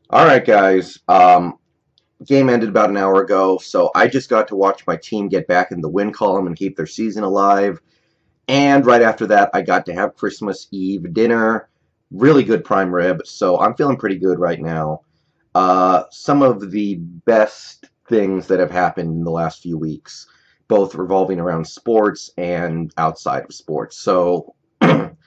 All right, guys. Game ended about an hour ago, so I just got to watch my team get back in the win column and keep their season alive. And right after that, I got to have Christmas Eve dinner. Really good prime rib, so I'm feeling pretty good right now. Some of the best things that have happened in the last few weeks, both revolving around sports and outside of sports. So Seahawks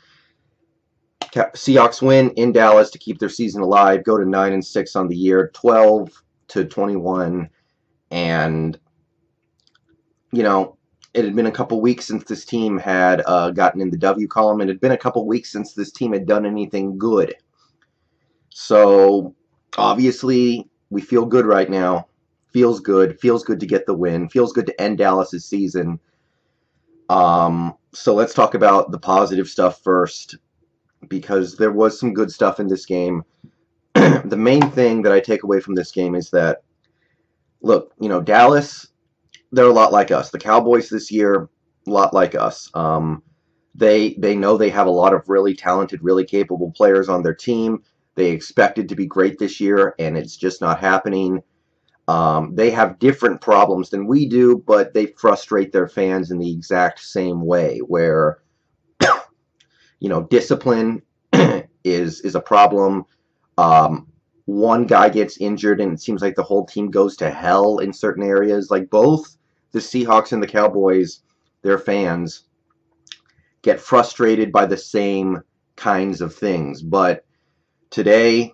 win in Dallas to keep their season alive, go to 9-6 on the year, 12-21, and you know it had been a couple weeks since this team had gotten in the W column, and it had been a couple weeks since this team had done anything good. So obviously we feel good right now. Feels good. Feels good to get the win. Feels good to end Dallas's season. So let's talk about the positive stuff first, because there was some good stuff in this game. The main thing that I take away from this game is that, look, Dallas, they're a lot like us. The Cowboys this year, a lot like us. They know they have a lot of really talented, really capable players on their team. They expected to be great this year, and it's just not happening. They have different problems than we do, but they frustrate their fans in the exact same way, where discipline is a problem. One guy gets injured and it seems like the whole team goes to hell in certain areas. Like both the Seahawks and the Cowboys, their fans get frustrated by the same kinds of things. But today,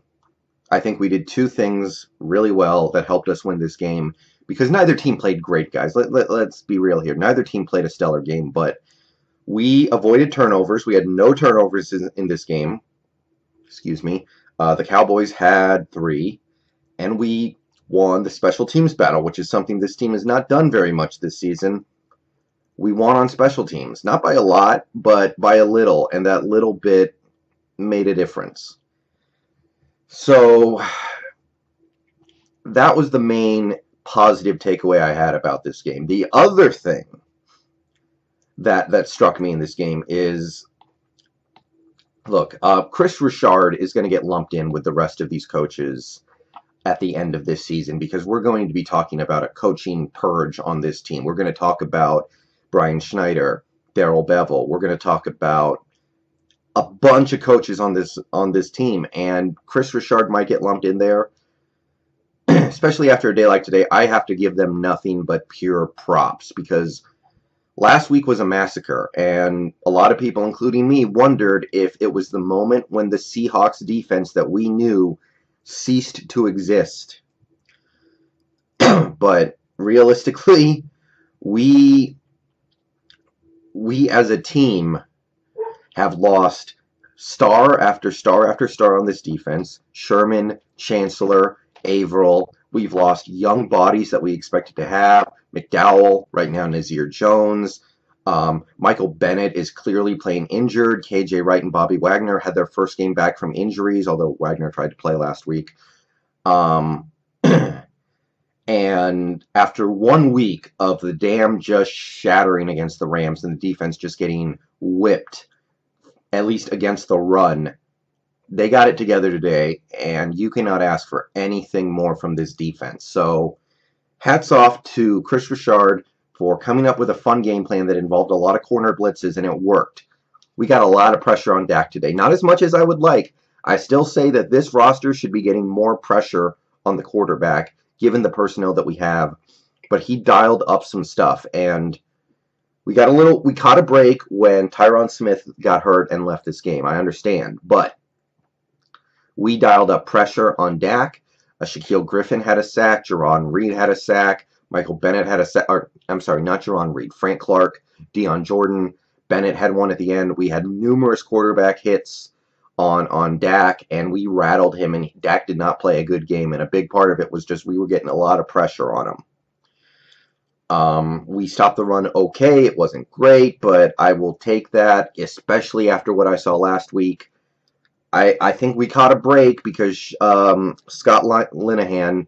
I think we did two things really well that helped us win this game, because neither team played great, guys. Let's be real here. Neither team played a stellar game, but we avoided turnovers. We had no turnovers in this game. Excuse me. The Cowboys had 3, and we won the special teams battle, which is something this team has not done very much this season. We won on special teams, not by a lot, but by a little, and that little bit made a difference. So that was the main positive takeaway I had about this game. The other thing that struck me in this game is, look, Chris Richard is going to get lumped in with the rest of these coaches at the end of this season, because we're going to be talking about a coaching purge on this team. We're going to talk about Brian Schneider, Darrell Bevell. We're going to talk about a bunch of coaches on this team, and Chris Richard might get lumped in there. Especially after a day like today, I have to give them nothing but pure props, because last week was a massacre, and a lot of people, including me, wondered if it was the moment when the Seahawks defense that we knew ceased to exist. But realistically, we as a team have lost star after star after star on this defense. Sherman, Chancellor, Averill. We've lost young bodies that we expected to have. McDowell, right now Nazir Jones. Michael Bennett is clearly playing injured. KJ Wright and Bobby Wagner had their first game back from injuries, although Wagner tried to play last week. And after 1 week of the dam just shattering against the Rams and the defense just getting whipped, at least against the run, they got it together today, and you cannot ask for anything more from this defense. So hats off to Chris Richard for coming up with a fun game plan that involved a lot of corner blitzes, and it worked. We got a lot of pressure on Dak today. Not as much as I would like. I still say that this roster should be getting more pressure on the quarterback, given the personnel that we have. But he dialed up some stuff, and we caught a break when Tyron Smith got hurt and left this game. I understand, but we dialed up pressure on Dak. Shaquille Griffin had a sack. Jerron Reed had a sack. Michael Bennett had a sack. I'm sorry, not Jerron Reed. Frank Clark, Deion Jordan. Bennett had one at the end. We had numerous quarterback hits on Dak, and we rattled him, and Dak did not play a good game, and a big part of it was just we were getting a lot of pressure on him. We stopped the run okay. It wasn't great, but I will take that, especially after what I saw last week. I think we caught a break because Scott Linehan,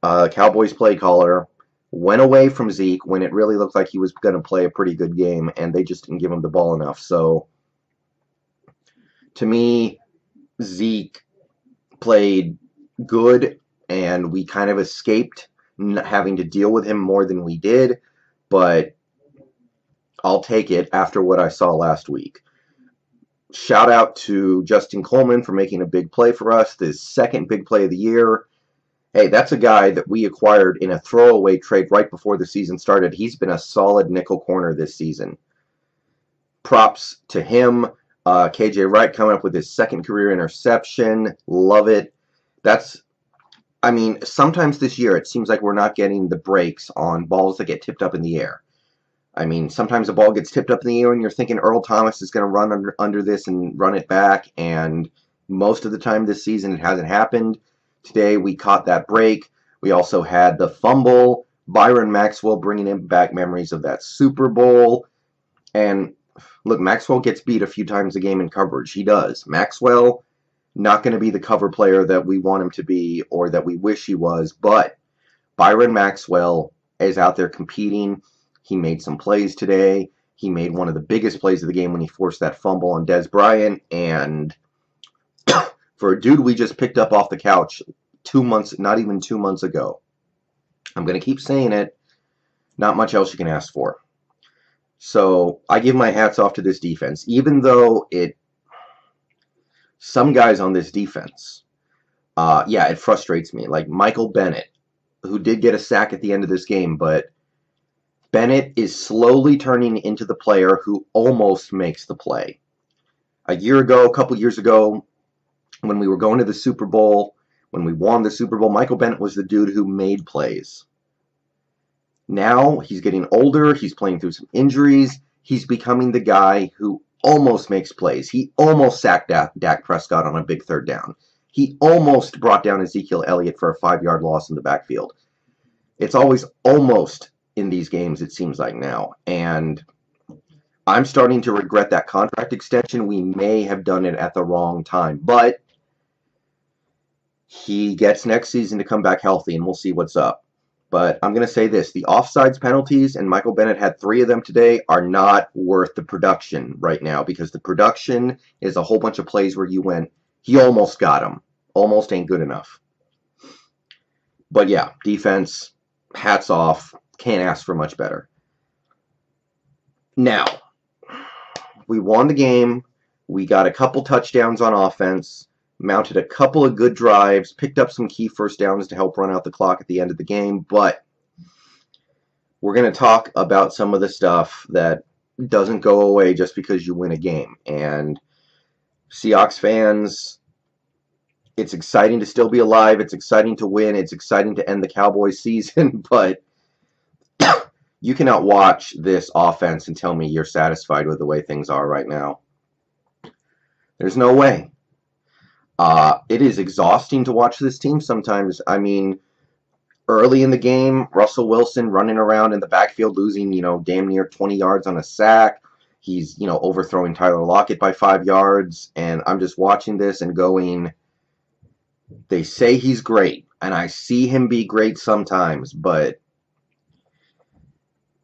Cowboys play caller, went away from Zeke when it really looked like he was going to play a pretty good game, and they just didn't give him the ball enough. So, to me, Zeke played good, and we kind of escaped having to deal with him more than we did, but I'll take it after what I saw last week. Shout out to Justin Coleman for making a big play for us, the second big play of the year. Hey, that's a guy that we acquired in a throwaway trade right before the season started. He's been a solid nickel corner this season. Props to him. KJ Wright coming up with his second career interception. Love it. I mean, sometimes this year it seems like we're not getting the breaks on balls that get tipped up in the air. I mean, sometimes a ball gets tipped up in the air and you're thinking Earl Thomas is going to run under this and run it back, and most of the time this season it hasn't happened. Today we caught that break. We also had the fumble. Byron Maxwell bringing in back memories of that Super Bowl. And look, Maxwell gets beat a few times a game in coverage. He does. Maxwell, not going to be the cover player that we want him to be or that we wish he was, but Byron Maxwell is out there competing. He made some plays today. He made one of the biggest plays of the game when he forced that fumble on Dez Bryant. And for a dude we just picked up off the couch 2 months, not even 2 months ago, I'm going to keep saying it, not much else you can ask for. So I give my hats off to this defense, even though some guys on this defense, yeah, it frustrates me. Like Michael Bennett, who did get a sack at the end of this game, but Bennett is slowly turning into the player who almost makes the play. A couple years ago, when we were going to the Super Bowl, when we won the Super Bowl, Michael Bennett was the dude who made plays. Now he's getting older. He's playing through some injuries. He's becoming the guy who almost makes plays. He almost sacked Dak Prescott on a big third down. He almost brought down Ezekiel Elliott for a 5-yard loss in the backfield. It's always almost in these games, it seems like now. And I'm starting to regret that contract extension. We may have done it at the wrong time. But he gets next season to come back healthy, and we'll see what's up. But I'm going to say this. The offsides penalties, and Michael Bennett had 3 of them today, are not worth the production right now, because the production is a whole bunch of plays where you went, he almost got him. Almost ain't good enough. But yeah, defense, hats off. Can't ask for much better. Now, we won the game. We got a couple touchdowns on offense, mounted a couple of good drives, picked up some key first downs to help run out the clock at the end of the game, but we're going to talk about some of the stuff that doesn't go away just because you win a game. And Seahawks fans, it's exciting to still be alive. It's exciting to win. It's exciting to end the Cowboys season, but you cannot watch this offense and tell me you're satisfied with the way things are right now. There's no way. It is exhausting to watch this team sometimes. I mean, early in the game, Russell Wilson running around in the backfield, losing, damn near 20 yards on a sack. He's, overthrowing Tyler Lockett by 5 yards. And I'm just watching this and going, they say he's great. And I see him be great sometimes, but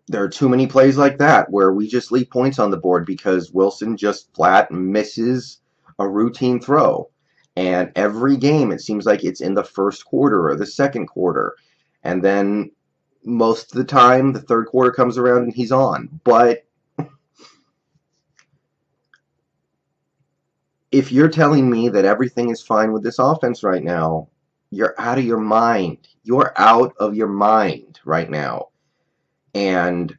there are too many plays like that where we just leave points on the board because Wilson just flat misses a routine throw. And every game, it seems like it's in the first quarter or the second quarter. And then most of the time, the third quarter comes around and he's on. But if you're telling me that everything is fine with this offense right now, you're out of your mind. You're out of your mind right now. And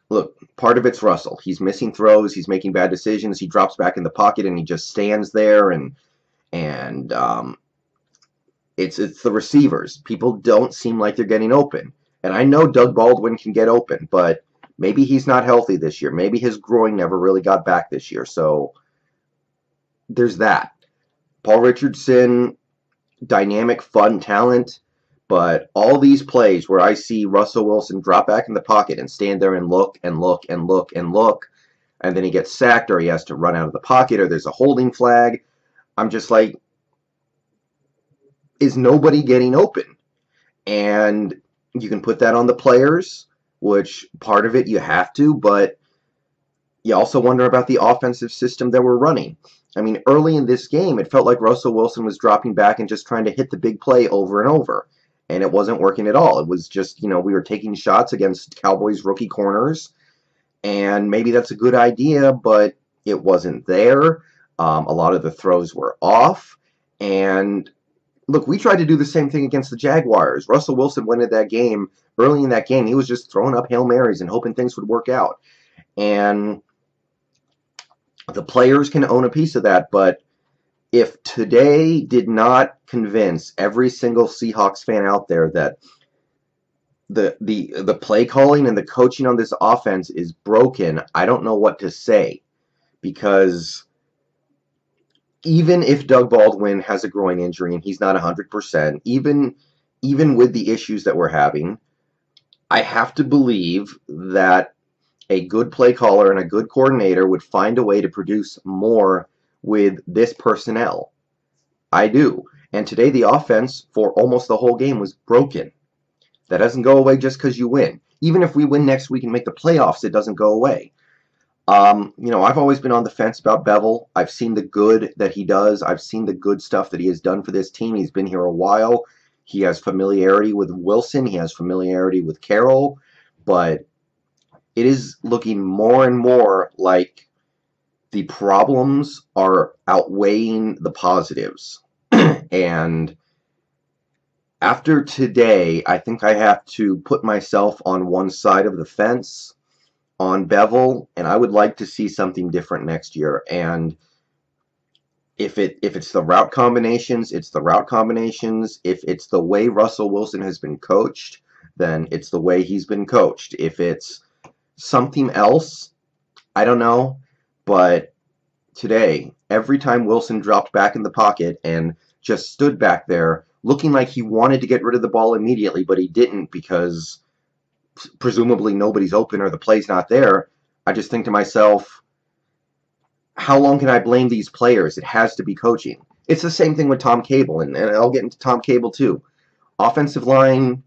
look, part of it's Russell. He's missing throws. He's making bad decisions. He drops back in the pocket and he just stands there. And it's the receivers. People don't seem like they're getting open. And I know Doug Baldwin can get open, but maybe he's not healthy this year. Maybe his groin never really got back this year. So there's that. Paul Richardson, dynamic, fun talent. But all these plays where I see Russell Wilson drop back in the pocket and stand there and look and look and look and look, and then he gets sacked or he has to run out of the pocket or there's a holding flag, I'm just like, is nobody getting open? And you can put that on the players, which part of it you have to, but You also wonder about the offensive system that we're running. I mean, early in this game, it felt like Russell Wilson was dropping back and just trying to hit the big play over and over. And it wasn't working at all. It was just, we were taking shots against Cowboys rookie corners. And maybe that's a good idea, but it wasn't there. A lot of the throws were off. And look, we tried to do the same thing against the Jaguars. Russell Wilson went into that game, early in that game, he was just throwing up Hail Marys and hoping things would work out. And the players can own a piece of that, but if today did not convince every single Seahawks fan out there that the play calling and the coaching on this offense is broken, I don't know what to say. Because even if Doug Baldwin has a groin injury and he's not 100%, even with the issues that we're having, I have to believe that a good play caller and a good coordinator would find a way to produce more with this personnel. I do. And today the offense for almost the whole game was broken. That doesn't go away just because you win. Even if we win next week and make the playoffs, it doesn't go away. I've always been on the fence about Bevel. I've seen the good that he does. I've seen the good stuff that he has done for this team. He's been here a while. He has familiarity with Wilson. He has familiarity with Carroll. But it is looking more and more like the problems are outweighing the positives. And after today, I think I have to put myself on one side of the fence on Bevel, and I would like to see something different next year. And if it's the route combinations, it's the route combinations. If it's the way Russell Wilson has been coached, then it's the way he's been coached. If it's something else, I don't know. But today, every time Wilson dropped back in the pocket and just stood back there looking like he wanted to get rid of the ball immediately, but he didn't because presumably nobody's open or the play's not there, I just think to myself, how long can I blame these players? It has to be coaching. It's the same thing with Tom Cable, and I'll get into Tom Cable too. Offensive line,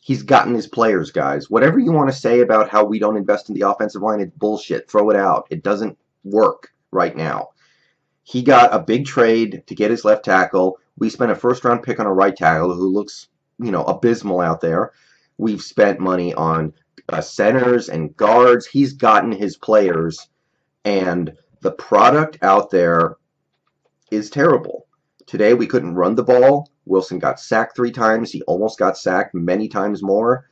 he's gotten his players, guys. Whatever you want to say about how we don't invest in the offensive line, it's bullshit. Throw it out. It doesn't work right now. He got a big trade to get his left tackle. We spent a first-round pick on a right tackle who looks, abysmal out there. We've spent money on centers and guards. He's gotten his players, and the product out there is terrible. Today we couldn't run the ball. Wilson got sacked 3 times. He almost got sacked many times more.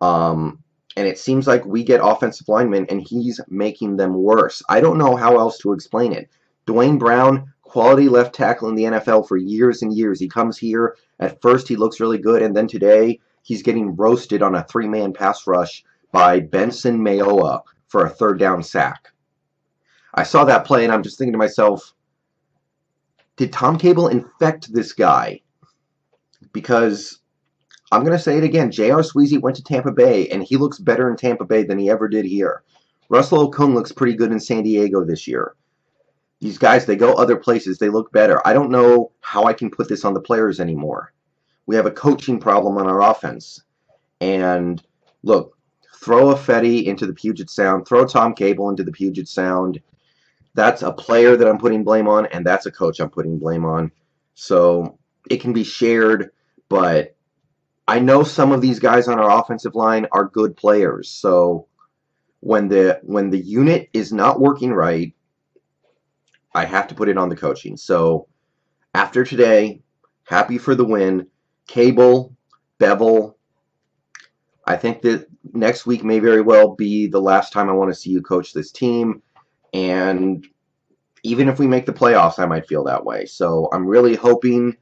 And it seems like we get offensive linemen, and he's making them worse. I don't know how else to explain it. Dwayne Brown, quality left tackle in the NFL for years and years. He comes here. At first he looks really good, and then today he's getting roasted on a 3-man pass rush by Benson Mayowa for a 3rd down sack. I saw that play, and I'm just thinking to myself, did Tom Cable infect this guy? Because I'm going to say it again, J.R. Sweezy went to Tampa Bay, and he looks better in Tampa Bay than he ever did here. Russell Okung looks pretty good in San Diego this year. These guys, they go other places, they look better. I don't know how I can put this on the players anymore. We have a coaching problem on our offense. And look, throw a Fetty into the Puget Sound, throw Tom Cable into the Puget Sound. That's a player that I'm putting blame on, and that's a coach I'm putting blame on. So it can be shared, but I know some of these guys on our offensive line are good players. So when the unit is not working right, I have to put it on the coaching. So after today, happy for the win. Cable, Bevel, I think that next week may very well be the last time I want to see you coach this team. And even if we make the playoffs, I might feel that way. So I'm really hoping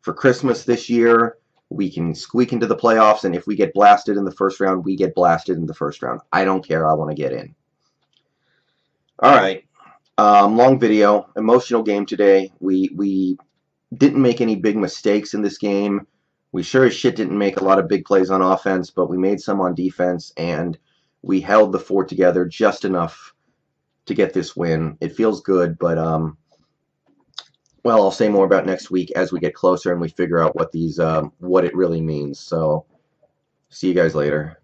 for Christmas this year we can squeak into the playoffs. And if we get blasted in the first round, we get blasted in the first round. I don't care. I want to get in. All right. Long video. Emotional game today. We didn't make any big mistakes in this game. We sure as shit didn't make a lot of big plays on offense, but we made some on defense, and we held the fort together just enough to get this win. It feels good, but well, I'll say more about next week as we get closer and we figure out what it really means. So, see you guys later.